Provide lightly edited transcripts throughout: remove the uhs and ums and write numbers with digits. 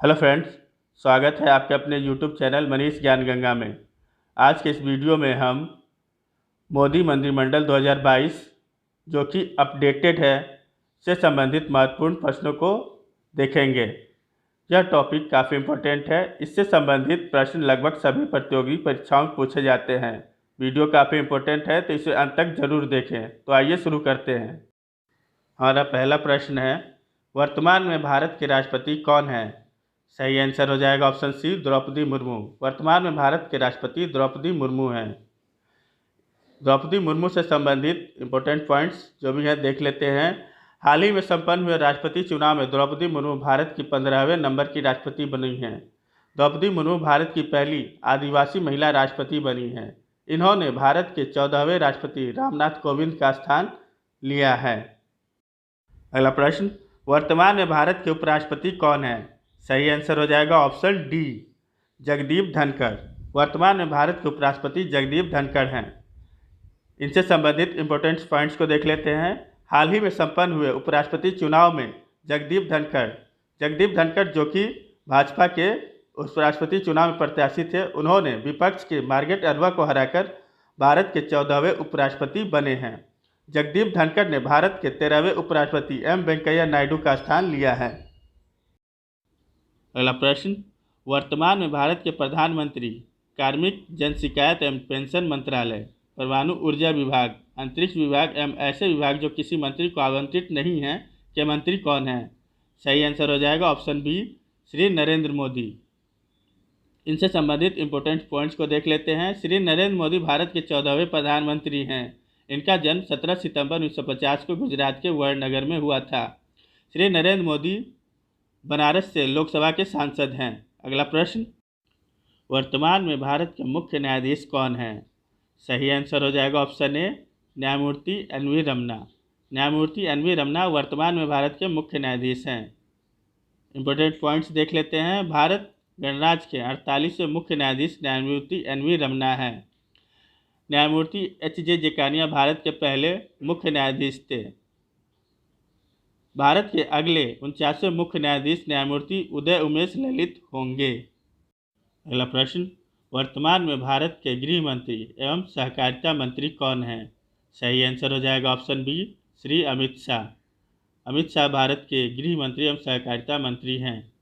Hello friends, स्वागत है आपके अपने यूट्यूब चैनल मनीष ज्ञान गंगा में। आज के इस वीडियो में हम मोदी मंत्रिमंडल 2022 जो कि अपडेटेड है से संबंधित महत्वपूर्ण प्रश्नों को देखेंगे। यह टॉपिक काफ़ी इम्पोर्टेंट है। इससे संबंधित प्रश्न लगभग सभी प्रतियोगी परीक्षाओं में पूछे जाते हैं। वीडियो काफ़ी इम्पोर्टेंट है तो इसे अंत तक जरूर देखें। तो आइए शुरू करते हैं। हमारा पहला प्रश्न है, वर्तमान में भारत के राष्ट्रपति कौन हैं? सही आंसर हो जाएगा ऑप्शन सी, द्रौपदी मुर्मू। वर्तमान में भारत के राष्ट्रपति द्रौपदी मुर्मू हैं। द्रौपदी मुर्मू से संबंधित इम्पोर्टेंट पॉइंट्स जो भी हैं देख लेते हैं। हाल ही में संपन्न हुए राष्ट्रपति चुनाव में द्रौपदी मुर्मू भारत की 15वें नंबर की राष्ट्रपति बनी हैं। द्रौपदी मुर्मू भारत की पहली आदिवासी महिला राष्ट्रपति बनी हैं। इन्होंने भारत के 14वें राष्ट्रपति रामनाथ कोविंद का स्थान लिया है। अगला प्रश्न, वर्तमान में भारत के उपराष्ट्रपति कौन हैं? सही आंसर हो जाएगा ऑप्शन डी, जगदीप धनखड़। वर्तमान में भारत के उपराष्ट्रपति जगदीप धनखड़ हैं। इनसे संबंधित इम्पोर्टेंट पॉइंट्स को देख लेते हैं। हाल ही में संपन्न हुए उपराष्ट्रपति चुनाव में जगदीप धनखड़ जो कि भाजपा के उपराष्ट्रपति चुनाव में प्रत्याशी थे, उन्होंने विपक्ष के मार्गरेट अरवा को हराकर भारत के 14वें उपराष्ट्रपति बने हैं। जगदीप धनखड़ ने भारत के 13वें उपराष्ट्रपति एम वेंकैया नायडू का स्थान लिया है। अगला प्रश्न, वर्तमान में भारत के प्रधानमंत्री कार्मिक, जन शिकायत एवं पेंशन मंत्रालय, परमाणु ऊर्जा विभाग, अंतरिक्ष विभाग एवं ऐसे विभाग जो किसी मंत्री को आवंटित नहीं हैं के मंत्री कौन हैं? सही आंसर हो जाएगा ऑप्शन बी, श्री नरेंद्र मोदी। इनसे संबंधित इम्पोर्टेंट पॉइंट्स को देख लेते हैं। श्री नरेंद्र मोदी भारत के 14वें प्रधानमंत्री हैं। इनका जन्म 17 सितंबर 1950 को गुजरात के वडनगर में हुआ था। श्री नरेंद्र मोदी बनारस से लोकसभा के सांसद हैं। अगला प्रश्न, वर्तमान में भारत के मुख्य न्यायाधीश कौन हैं? सही आंसर हो जाएगा ऑप्शन ए, न्यायमूर्ति एन.वी. रमन्ना। न्यायमूर्ति एन.वी. रमन्ना वर्तमान में भारत के मुख्य न्यायाधीश हैं। इम्पोर्टेंट पॉइंट्स देख लेते हैं। भारत गणराज्य के 48वें मुख्य न्यायाधीश न्यायमूर्ति एन.वी. रमन्ना हैं। न्यायमूर्ति एच.जे. जेकानिया भारत के पहले मुख्य न्यायाधीश थे। भारत के अगले 49वें मुख्य न्यायाधीश न्यायमूर्ति उदय उमेश ललित होंगे। अगला प्रश्न, वर्तमान में भारत के गृह मंत्री एवं सहकारिता मंत्री कौन हैं? सही आंसर हो जाएगा ऑप्शन बी, श्री अमित शाह। अमित शाह भारत के गृह मंत्री एवं सहकारिता मंत्री हैं।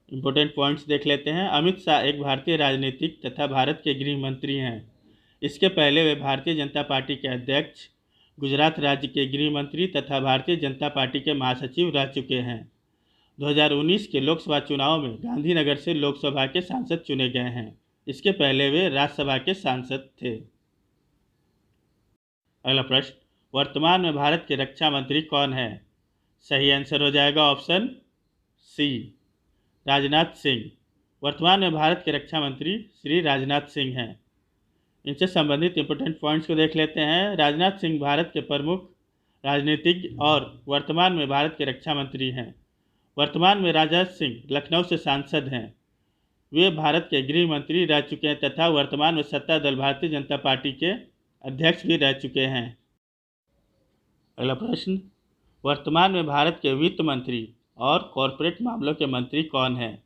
इम्पोर्टेंट पॉइंट्स देख लेते हैं। अमित शाह एक भारतीय राजनीतिक तथा भारत के गृह मंत्री हैं। इसके पहले वे भारतीय जनता पार्टी के अध्यक्ष, गुजरात राज्य के गृह मंत्री तथा भारतीय जनता पार्टी के महासचिव रह चुके हैं। 2019 के लोकसभा चुनाव में गांधीनगर से लोकसभा के सांसद चुने गए हैं। इसके पहले वे राज्यसभा के सांसद थे। अगला प्रश्न, वर्तमान में भारत के रक्षा मंत्री कौन है? सही आंसर हो जाएगा ऑप्शन सी, राजनाथ सिंह। वर्तमान में भारत के रक्षा मंत्री श्री राजनाथ सिंह हैं। इनसे संबंधित इम्पोर्टेंट पॉइंट्स को देख लेते हैं। राजनाथ सिंह भारत के प्रमुख राजनीतिज्ञ और वर्तमान में भारत के रक्षा मंत्री हैं। वर्तमान में राजनाथ सिंह लखनऊ से सांसद हैं। वे भारत के गृह मंत्री रह चुके हैं तथा वर्तमान में सत्ता दल भारतीय जनता पार्टी के अध्यक्ष भी रह चुके हैं। अगला प्रश्न, वर्तमान में भारत के वित्त मंत्री और कॉरपोरेट मामलों के मंत्री कौन हैं?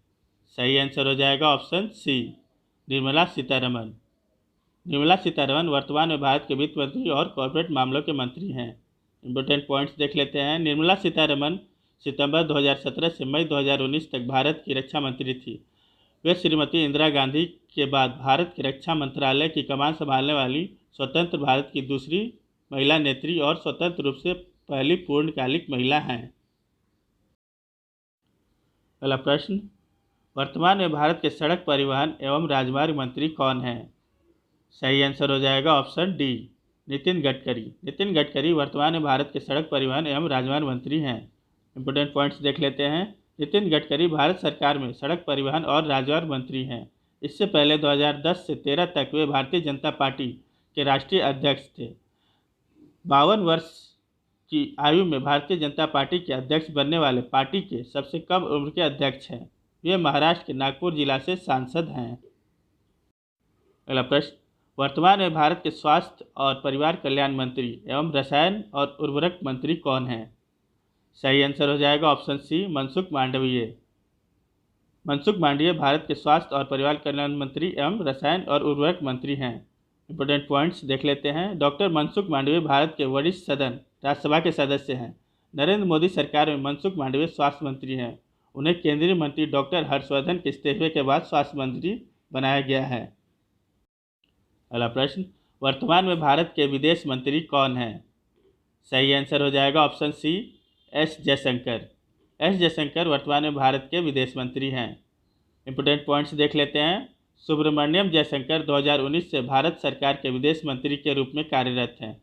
सही आंसर हो जाएगा ऑप्शन सी, निर्मला सीतारमण। निर्मला सीतारमण वर्तमान में भारत के वित्त मंत्री और कॉरपोरेट मामलों के मंत्री हैं। इम्पोर्टेंट पॉइंट्स देख लेते हैं। निर्मला सीतारमण सितंबर 2017 से मई 2019 तक भारत की रक्षा मंत्री थी। वे श्रीमती इंदिरा गांधी के बाद भारत के रक्षा मंत्रालय की कमान संभालने वाली स्वतंत्र भारत की दूसरी महिला नेत्री और स्वतंत्र रूप से पहली पूर्णकालिक महिला हैं। अगला प्रश्न, वर्तमान में भारत के सड़क परिवहन एवं राजमार्ग मंत्री कौन हैं? सही आंसर हो जाएगा ऑप्शन डी, नितिन गडकरी। नितिन गडकरी वर्तमान में भारत के सड़क परिवहन एवं राजमार्ग मंत्री हैं। इम्पोर्टेंट पॉइंट्स देख लेते हैं। नितिन गडकरी भारत सरकार में सड़क परिवहन और राजमार्ग मंत्री हैं। इससे पहले 2010 से 13 तक वे भारतीय जनता पार्टी के राष्ट्रीय अध्यक्ष थे। 52 वर्ष की आयु में भारतीय जनता पार्टी के अध्यक्ष बनने वाले पार्टी के सबसे कम उम्र के अध्यक्ष हैं। वे महाराष्ट्र के नागपुर जिला से सांसद हैं। अगला प्रश्न, वर्तमान में भारत के स्वास्थ्य और परिवार कल्याण मंत्री एवं रसायन और उर्वरक मंत्री कौन हैं? सही आंसर हो जाएगा ऑप्शन सी, मनसुख मांडवीय। मनसुख मांडविया भारत के स्वास्थ्य और परिवार कल्याण मंत्री एवं रसायन और उर्वरक मंत्री हैं। इंपॉर्टेंट पॉइंट्स देख लेते हैं। डॉक्टर मनसुख मांडविया भारत के वरिष्ठ सदन राज्यसभा के सदस्य हैं। नरेंद्र मोदी सरकार में मनसुख मांडविया स्वास्थ्य मंत्री हैं। उन्हें केंद्रीय मंत्री डॉक्टर हर्षवर्धन के इस्तीफे के बाद स्वास्थ्य मंत्री बनाया गया है। अगला प्रश्न, वर्तमान में भारत के विदेश मंत्री कौन हैं? सही आंसर हो जाएगा option C, S Jaishankar. S Jaishankar वर्तमान में भारत के विदेश मंत्री हैं। इंपोर्टेंट पॉइंट्स देख लेते हैं। सुब्रमण्यम जयशंकर 2019 से भारत सरकार के विदेश मंत्री के रूप में कार्यरत हैं।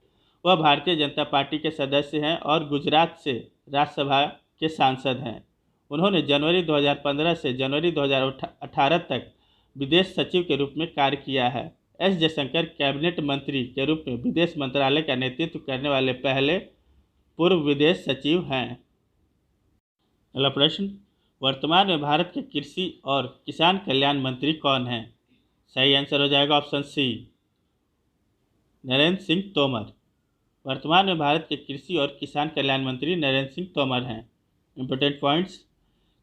वह भारतीय जनता पार्टी के सदस्य हैं और गुजरात से राज्यसभा के सांसद हैं। उन्होंने जनवरी 2015 से जनवरी 2018 तक विदेश सचिव के रूप में कार्य किया है। एस जयशंकर कैबिनेट मंत्री के रूप में विदेश मंत्रालय का नेतृत्व करने वाले पहले पूर्व विदेश सचिव हैं। अगला प्रश्न, वर्तमान में भारत के कृषि और किसान कल्याण मंत्री कौन हैं? सही आंसर हो जाएगा ऑप्शन सी, नरेंद्र सिंह तोमर। वर्तमान में भारत के कृषि और किसान कल्याण मंत्री नरेंद्र सिंह तोमर हैं। इंपोर्टेंट पॉइंट्स,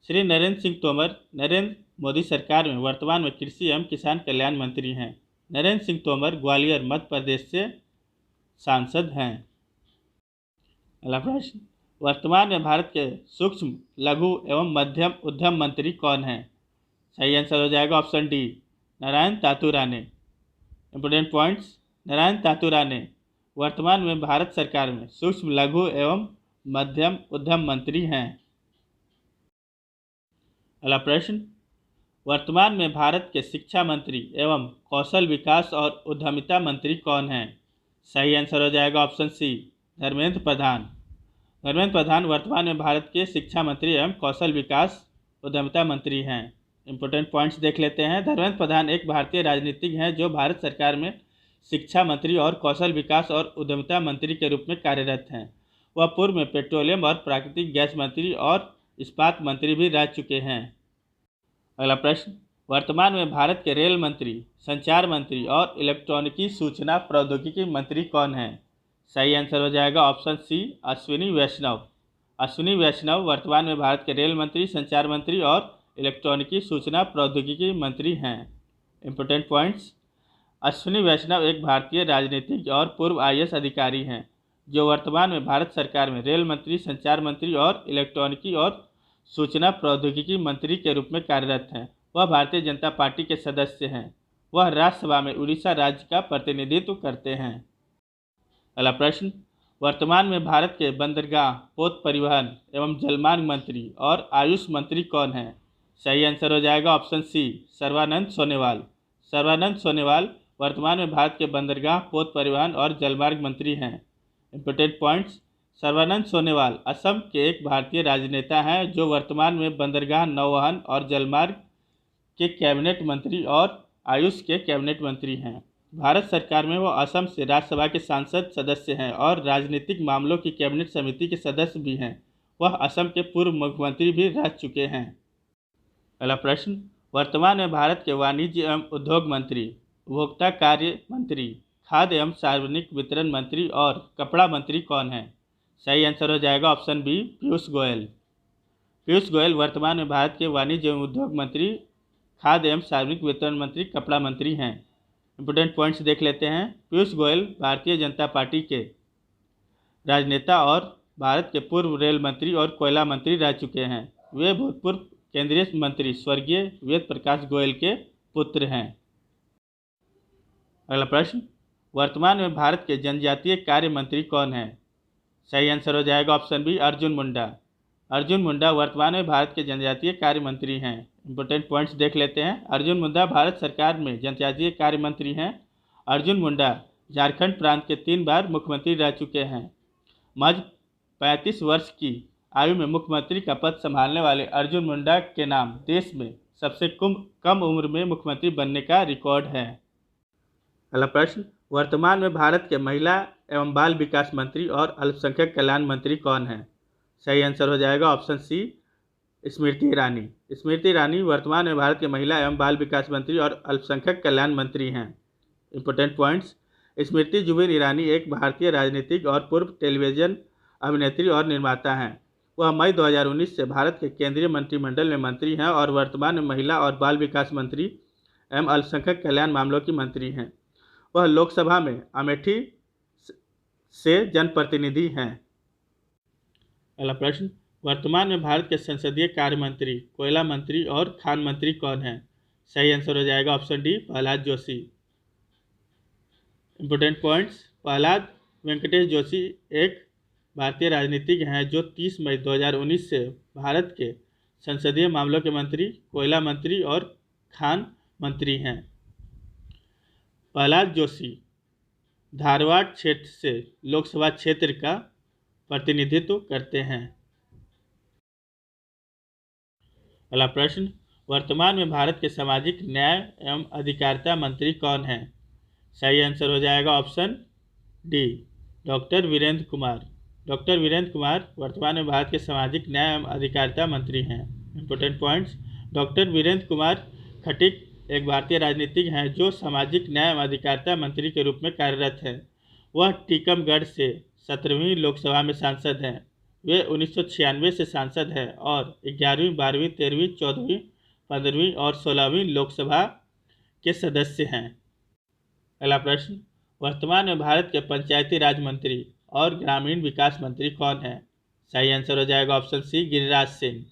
श्री नरेंद्र सिंह तोमर नरेंद्र मोदी सरकार में वर्तमान में कृषि एवं किसान कल्याण मंत्री हैं। नरेंद्र सिंह तोमर ग्वालियर मध्य प्रदेश से सांसद हैं। अगला प्रश्न, वर्तमान में भारत के सूक्ष्म लघु एवं मध्यम उद्यम मंत्री कौन हैं? सही आंसर हो जाएगा option D, Narayan Tatu Rane. Important points, Narayan Tatu Rane वर्तमान में भारत सरकार में सूक्ष्म लघु एवं मध्यम उद्यम मंत्री हैं। अगला प्रश्न, वर्तमान में भारत के शिक्षा मंत्री एवं कौशल विकास और उद्यमिता मंत्री कौन हैं? सही आंसर हो जाएगा ऑप्शन सी, धर्मेंद्र प्रधान। धर्मेंद्र प्रधान वर्तमान में भारत के शिक्षा मंत्री एवं कौशल विकास उद्यमिता मंत्री हैं। इंपोर्टेंट पॉइंट्स देख लेते हैं। धर्मेंद्र प्रधान एक भारतीय राजनीतिज्ञ हैं जो भारत सरकार में शिक्षा मंत्री और कौशल विकास और उद्यमिता मंत्री के रूप में कार्यरत हैं। वह पूर्व में पेट्रोलियम और प्राकृतिक गैस मंत्री और इस्पात मंत्री भी रह चुके हैं। अगला प्रश्न, वर्तमान में भारत के रेल मंत्री, संचार मंत्री और इलेक्ट्रॉनिकी सूचना प्रौद्योगिकी मंत्री कौन हैं? सही आंसर हो जाएगा ऑप्शन सी, अश्विनी वैष्णव। अश्विनी वैष्णव वर्तमान में भारत के रेल मंत्री, संचार मंत्री और इलेक्ट्रॉनिकी सूचना प्रौद्योगिकी मंत्री हैं। इंपोर्टेंट पॉइंट्स, अश्विनी वैष्णव एक भारतीय राजनीतिज्ञ और पूर्व IAS अधिकारी हैं जो वर्तमान में भारत सरकार में रेल मंत्री, संचार मंत्री और इलेक्ट्रॉनिकी और सूचना प्रौद्योगिकी मंत्री के रूप में कार्यरत हैं। वह भारतीय जनता पार्टी के सदस्य हैं। वह राज्यसभा में उड़ीसा राज्य का प्रतिनिधित्व करते हैं। अगला प्रश्न, वर्तमान में भारत के बंदरगाह, पोत परिवहन एवं जलमार्ग मंत्री और आयुष मंत्री कौन हैं? सही आंसर हो जाएगा ऑप्शन सी, सर्बानंद सोनोवाल। सर्बानंद सोनोवाल वर्तमान में भारत के बंदरगाह, पोत परिवहन और जलमार्ग मंत्री हैं। इंपोर्टेंट पॉइंट्स, सर्बानंद सोनोवाल असम के एक भारतीय राजनेता हैं जो वर्तमान में बंदरगाह, नौवहन और जलमार्ग के कैबिनेट मंत्री और आयुष के कैबिनेट मंत्री हैं। भारत सरकार में वो असम से राज्यसभा के सांसद सदस्य हैं और राजनीतिक मामलों की कैबिनेट समिति के सदस्य भी हैं। वह असम के पूर्व मुख्यमंत्री भी रह चुके हैं। अगला प्रश्न, वर्तमान में भारत के वाणिज्य एवं उद्योग मंत्री, उपभोक्ता कार्य मंत्री, खाद्य एवं सार्वजनिक वितरण मंत्री और कपड़ा मंत्री कौन हैं? सही आंसर हो जाएगा ऑप्शन बी, पीयूष गोयल। पीयूष गोयल वर्तमान में भारत के वाणिज्य एवं उद्योग मंत्री, खाद्य एवं सार्वजनिक वितरण मंत्री, कपड़ा मंत्री हैं। इंपोर्टेंट पॉइंट्स देख लेते हैं। पीयूष गोयल भारतीय जनता पार्टी के राजनेता और भारत के पूर्व रेल मंत्री और कोयला मंत्री रह चुके हैं। वे भूतपूर्व केंद्रीय मंत्री स्वर्गीय वेद प्रकाश गोयल के पुत्र हैं। अगला प्रश्न, वर्तमान में भारत के जनजातीय कार्य मंत्री कौन हैं? सही आंसर हो जाएगा ऑप्शन बी, अर्जुन मुंडा। अर्जुन मुंडा वर्तमान में भारत के जनजातीय कार्य मंत्री हैं। इंपोर्टेंट पॉइंट्स देख लेते हैं। अर्जुन मुंडा भारत सरकार में जनजातीय कार्य मंत्री हैं। अर्जुन मुंडा झारखंड प्रांत के 3 बार मुख्यमंत्री रह चुके हैं। महज 35 वर्ष की आयु में मुख्यमंत्री का पद संभालने वाले अर्जुन मुंडा के नाम देश में सबसे कम उम्र में मुख्यमंत्री बनने का रिकॉर्ड है। अगला प्रश्न, वर्तमान में भारत के महिला एवं बाल विकास मंत्री और अल्पसंख्यक कल्याण मंत्री कौन हैं? सही आंसर हो जाएगा ऑप्शन सी, स्मृति ईरानी। स्मृति ईरानी वर्तमान में भारत के महिला एवं बाल विकास मंत्री और अल्पसंख्यक कल्याण मंत्री हैं। इंपोर्टेंट पॉइंट्स, स्मृति जुबिन ईरानी एक भारतीय राजनीतिज्ञ और पूर्व टेलीविज़न अभिनेत्री और निर्माता हैं। वह मई 2019 से भारत के केंद्रीय मंत्रिमंडल में मंत्री हैं और वर्तमान में महिला और बाल विकास मंत्री एवं अल्पसंख्यक कल्याण मामलों की मंत्री हैं। वह लोकसभा में अमेठी से जनप्रतिनिधि हैं। अगला प्रश्न, वर्तमान में भारत के संसदीय कार्य मंत्री, कोयला मंत्री और खान मंत्री कौन है? सही आंसर हो जाएगा option D, Prahlad Joshi. Important points, Prahlad Venkatesh Joshi एक भारतीय राजनीतिज्ञ हैं जो 30 मई 2019 से भारत के संसदीय मामलों के मंत्री, कोयला मंत्री और खान मंत्री हैं। प्रहलाद जोशी धारवाड़ क्षेत्र से लोकसभा क्षेत्र का प्रतिनिधित्व करते हैं। अगला प्रश्न, वर्तमान में भारत के सामाजिक न्याय एवं अधिकारिता मंत्री कौन हैं? सही आंसर हो जाएगा option D, doctor Virendra Kumar. Doctor Virendra Kumar वर्तमान में भारत के सामाजिक न्याय एवं अधिकारिता मंत्री हैं। Important points, doctor Virendra Kumar Khatik एक भारतीय राजनीतिज्ञ हैं जो सामाजिक न्याय एवं अधिकारिता मंत्री के रूप में कार्यरत हैं। वह टीकमगढ़ से 17वीं लोकसभा में सांसद हैं। वे 1996 से सांसद हैं और 11वीं, 12वीं, 13वीं, 14वीं, 15वीं और 16वीं लोकसभा के सदस्य हैं। अगला प्रश्न, वर्तमान में भारत के पंचायती राज मंत्री और ग्रामीण विकास मंत्री कौन है? सही आंसर हो जाएगा ऑप्शन सी, गिरिराज सिंह।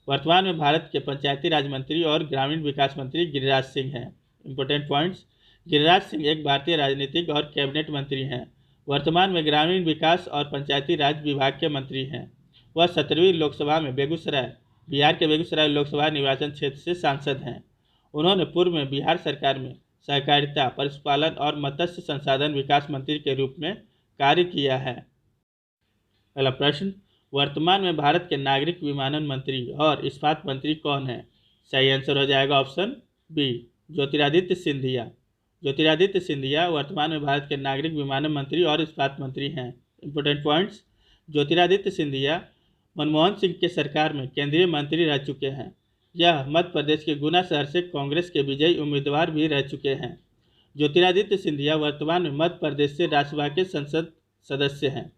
वर्तमान में भारत के पंचायती राज मंत्री और ग्रामीण विकास मंत्री गिरिराज सिंह हैं। इंपोर्टेंट पॉइंट्स, गिरिराज सिंह एक भारतीय राजनीतिक और कैबिनेट मंत्री हैं। वर्तमान में ग्रामीण विकास और पंचायती राज विभाग के मंत्री हैं। वह 17वीं लोकसभा में बेगूसराय, बिहार के बेगूसराय लोकसभा निर्वाचन क्षेत्र से सांसद हैं। उन्होंने पूर्व में बिहार सरकार में सहकारिता, पशुपालन और मत्स्य संसाधन विकास मंत्री के रूप में कार्य किया है। अगला प्रश्न, वर्तमान में भारत के नागरिक विमानन मंत्री और इस्पात मंत्री कौन है? सही आंसर हो जाएगा ऑप्शन बी, ज्योतिरादित्य सिंधिया। ज्योतिरादित्य सिंधिया वर्तमान में भारत के नागरिक विमानन मंत्री और इस्पात मंत्री हैं। इंपोर्टेंट पॉइंट्स, ज्योतिरादित्य सिंधिया मनमोहन सिंह के सरकार में केंद्रीय मंत्री रह चुके हैं। यह मध्य प्रदेश के गुना शहर से कांग्रेस के विजयी उम्मीदवार भी रह चुके हैं। ज्योतिरादित्य सिंधिया वर्तमान में मध्य प्रदेश से राज्यसभा के संसद सदस्य हैं।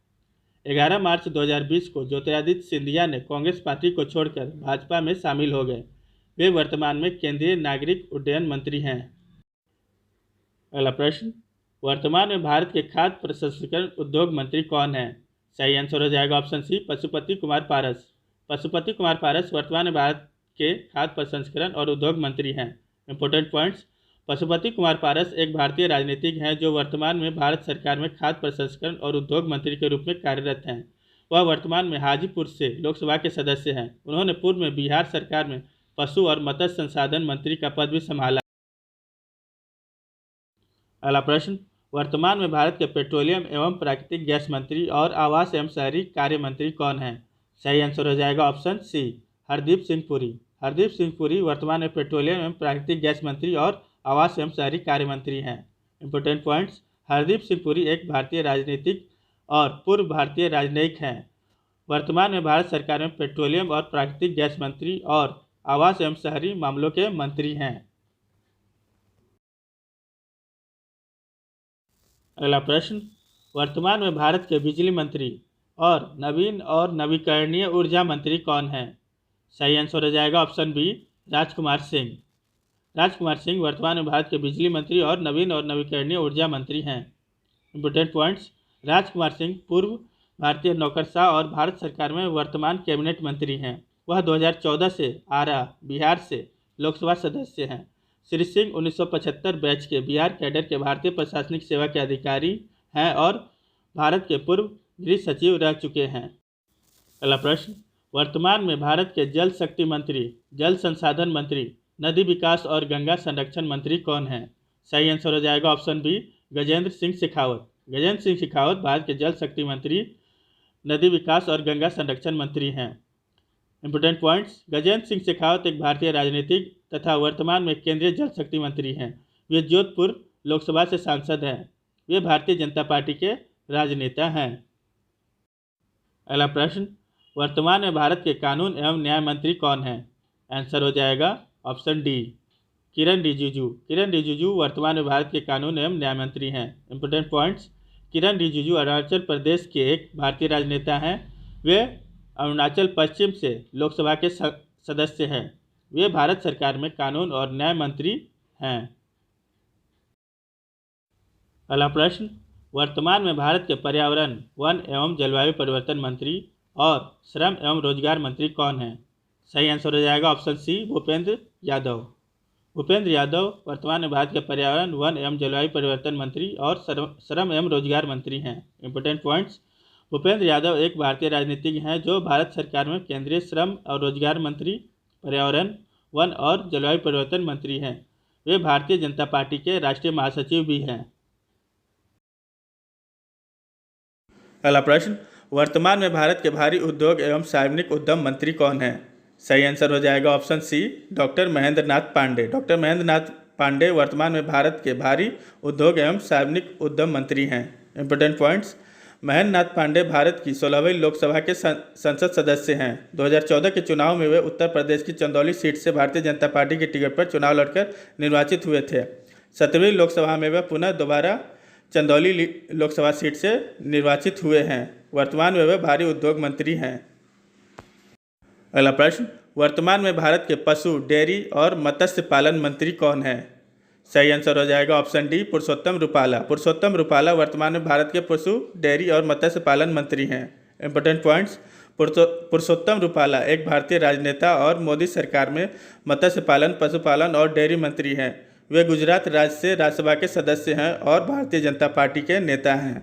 11 मार्च 2020 को ज्योतिरादित्य सिंधिया ने कांग्रेस पार्टी को छोड़कर भाजपा में शामिल हो गए। वे वर्तमान में केंद्रीय नागरिक उड्डयन मंत्री हैं। अगला प्रश्न, वर्तमान में भारत के खाद्य प्रसंस्करण उद्योग मंत्री कौन है? सही आंसर हो जाएगा ऑप्शन सी, पशुपति कुमार पारस। पशुपति कुमार पारस वर्तमान में भारत के खाद्य प्रसंस्करण और उद्योग मंत्री हैं। इंपोर्टेंट पॉइंट्स, पशुपति कुमार पारस एक भारतीय राजनीतिज्ञ हैं जो वर्तमान में भारत सरकार में खाद्य प्रसंस्करण और उद्योग मंत्री के रूप में कार्यरत हैं। वह वर्तमान में हाजीपुर से लोकसभा के सदस्य हैं। उन्होंने पूर्व में बिहार सरकार में पशु और मत्स्य संसाधन मंत्री का पद भी संभाला। अगला प्रश्न, वर्तमान में भारत के पेट्रोलियम एवं प्राकृतिक गैस मंत्री और आवास एवं शहरी कार्य मंत्री कौन है? सही आंसर हो जाएगा ऑप्शन सी, हरदीप सिंह पुरी। हरदीप सिंह पुरी वर्तमान में पेट्रोलियम एवं प्राकृतिक गैस मंत्री और आवास एवं शहरी कार्य मंत्री हैं। इंपोर्टेंट पॉइंट्स, हरदीप सिंह पुरी एक भारतीय राजनीतिक और पूर्व भारतीय राजनयिक हैं। वर्तमान में भारत सरकार में पेट्रोलियम और प्राकृतिक गैस मंत्री और आवास एवं शहरी मामलों के मंत्री हैं। अगला प्रश्न, वर्तमान में भारत के बिजली मंत्री और नवीन और नवीकरणीय ऊर्जा मंत्री कौन हैं? सही आंसर हो जाएगा ऑप्शन बी, राजकुमार सिंह। राजकुमार सिंह वर्तमान में भारत के बिजली मंत्री और नवीन और नवीकरणीय ऊर्जा मंत्री हैं। इंपोर्टेंट पॉइंट्स, राजकुमार सिंह पूर्व भारतीय नौकरशाह और भारत सरकार में वर्तमान कैबिनेट मंत्री हैं। वह 2014 से आरा, बिहार से लोकसभा सदस्य हैं। श्री सिंह 1975 बैच के बिहार कैडर के भारतीय प्रशासनिक सेवा के अधिकारी हैं और भारत के पूर्व गृह सचिव रह चुके हैं। अगला प्रश्न, वर्तमान में भारत के जल शक्ति मंत्री, जल संसाधन मंत्री, नदी विकास और गंगा संरक्षण मंत्री कौन हैं? सही आंसर हो जाएगा ऑप्शन बी, गजेंद्र सिंह शेखावत। गजेंद्र सिंह शेखावत भारत के जल शक्ति मंत्री, नदी विकास और गंगा संरक्षण मंत्री हैं। इंपोर्टेंट पॉइंट्स, गजेंद्र सिंह शेखावत एक भारतीय राजनीतिक तथा वर्तमान में केंद्रीय जल शक्ति मंत्री हैं। वे जोधपुर लोकसभा से सांसद हैं। वे भारतीय जनता पार्टी के राजनेता हैं। अगला प्रश्न, वर्तमान में भारत के कानून एवं न्याय मंत्री कौन हैं? आंसर हो जाएगा ऑप्शन डी, किरण रिजिजू। किरण रिजिजू वर्तमान में भारत के कानून एवं न्याय मंत्री हैं। इंपोर्टेंट पॉइंट्स, किरण रिजिजू अरुणाचल प्रदेश के एक भारतीय राजनेता हैं। वे अरुणाचल पश्चिम से लोकसभा के सदस्य हैं। वे भारत सरकार में कानून और न्याय मंत्री हैं। अगला प्रश्न, वर्तमान में भारत के पर्यावरण, वन एवं जलवायु परिवर्तन मंत्री और श्रम एवं रोजगार मंत्री कौन हैं? सही आंसर हो जाएगा ऑप्शन सी, भूपेंद्र यादव। भूपेंद्र यादव वर्तमान में भारत के पर्यावरण, वन एवं जलवायु परिवर्तन मंत्री और श्रम एवं रोजगार मंत्री हैं। इंपॉर्टेंट पॉइंट्स, भूपेंद्र यादव एक भारतीय राजनीतिज्ञ हैं जो भारत सरकार में केंद्रीय श्रम और रोजगार मंत्री, पर्यावरण, वन और जलवायु परिवर्तन मंत्री हैं। वे भारतीय जनता पार्टी के राष्ट्रीय महासचिव भी हैं। अगला प्रश्न, वर्तमान में भारत के भारी उद्योग एवं सार्वजनिक उद्यम मंत्री कौन हैं? सही आंसर हो जाएगा ऑप्शन सी, डॉक्टर महेंद्र नाथ पांडे। डॉक्टर महेंद्र नाथ पांडे वर्तमान में भारत के भारी उद्योग एवं सार्वजनिक उद्यम मंत्री हैं। इंपॉर्टेंट पॉइंट्स, महेंद्र नाथ पांडे भारत की 16वीं लोकसभा के संसद सदस्य हैं। 2014 के चुनाव में वे उत्तर प्रदेश की चंदौली सीट से भारतीय जनता पार्टी की टिकट पर चुनाव लड़कर निर्वाचित हुए थे। 17वीं लोकसभा में वे पुनः दोबारा चंदौली लोकसभा सीट से निर्वाचित हुए हैं। वर्तमान में वे भारी उद्योग मंत्री हैं। अगला प्रश्न, वर्तमान में भारत के पशु, डेयरी और मत्स्य पालन मंत्री कौन हैं? सही आंसर हो जाएगा ऑप्शन डी, पुरुषोत्तम रूपाला। पुरुषोत्तम रूपाला वर्तमान में भारत के पशु, डेयरी और मत्स्य पालन मंत्री हैं। इंपॉर्टेंट पॉइंट्स, पुरुषोत्तम रूपाला एक भारतीय राजनेता और मोदी सरकार में मत्स्य पालन, पशुपालन और डेयरी मंत्री हैं। वे गुजरात राज्य से राज्यसभा के सदस्य हैं और भारतीय जनता पार्टी के नेता हैं।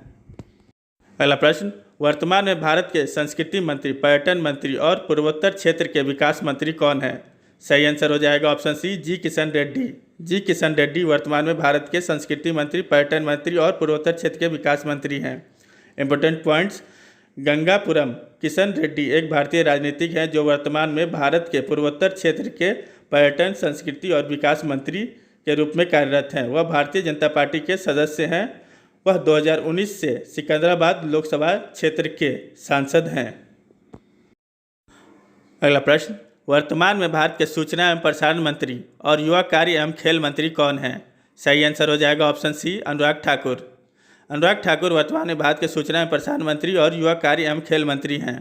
अगला प्रश्न, वर्तमान में भारत के संस्कृति मंत्री, पर्यटन मंत्री और पूर्वोत्तर क्षेत्र के विकास मंत्री कौन हैं? सही आंसर हो जाएगा ऑप्शन सी, जी किशन रेड्डी। जी किशन रेड्डी वर्तमान में भारत के संस्कृति मंत्री, पर्यटन मंत्री और पूर्वोत्तर क्षेत्र के विकास मंत्री हैं। इंपॉर्टेंट पॉइंट्स, गंगापुरम किशन रेड्डी एक भारतीय राजनीतिक हैं जो वर्तमान में भारत के पूर्वोत्तर क्षेत्र के पर्यटन, संस्कृति और विकास मंत्री के रूप में कार्यरत हैं। वह भारतीय जनता पार्टी के सदस्य हैं। वह 2019 से सिकंदराबाद लोकसभा क्षेत्र के सांसद हैं। अगला प्रश्न, वर्तमान में भारत के सूचना एवं प्रसारण मंत्री और युवा कार्य एवं खेल मंत्री कौन हैं? सही आंसर हो जाएगा ऑप्शन सी, अनुराग ठाकुर। अनुराग ठाकुर वर्तमान में भारत के सूचना एवं प्रसारण मंत्री और युवा कार्य एवं खेल मंत्री हैं।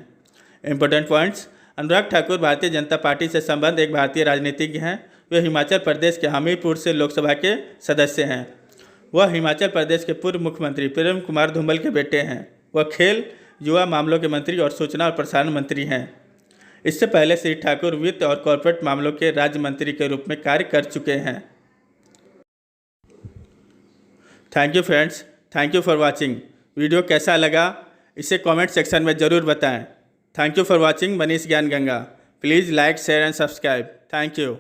Important points, Anurag Thakur Bharatiya Janata party से संबद्ध एक भारतीय राजनीतिज्ञ हैं। वे हिमाचल प्रदेश के हमीरपुर से लोकसभा के सदस्य हैं। वह हिमाचल प्रदेश के पूर्व मुख्यमंत्री प्रेम कुमार धूमल के बेटे हैं। वह खेल, युवा मामलों के मंत्री और सूचना और प्रसारण मंत्री हैं। इससे पहले श्री ठाकुर वित्त और कॉर्पोरेट मामलों के राज्य मंत्री के रूप में कार्य कर चुके हैं। Thank you friends, thank you for watching. Video कैसा लगा इसे कमेंट सेक्शन में ज़रूर बताएं। Thank you for watching Manish Gyan Ganga. Please like, share and subscribe. Thank you.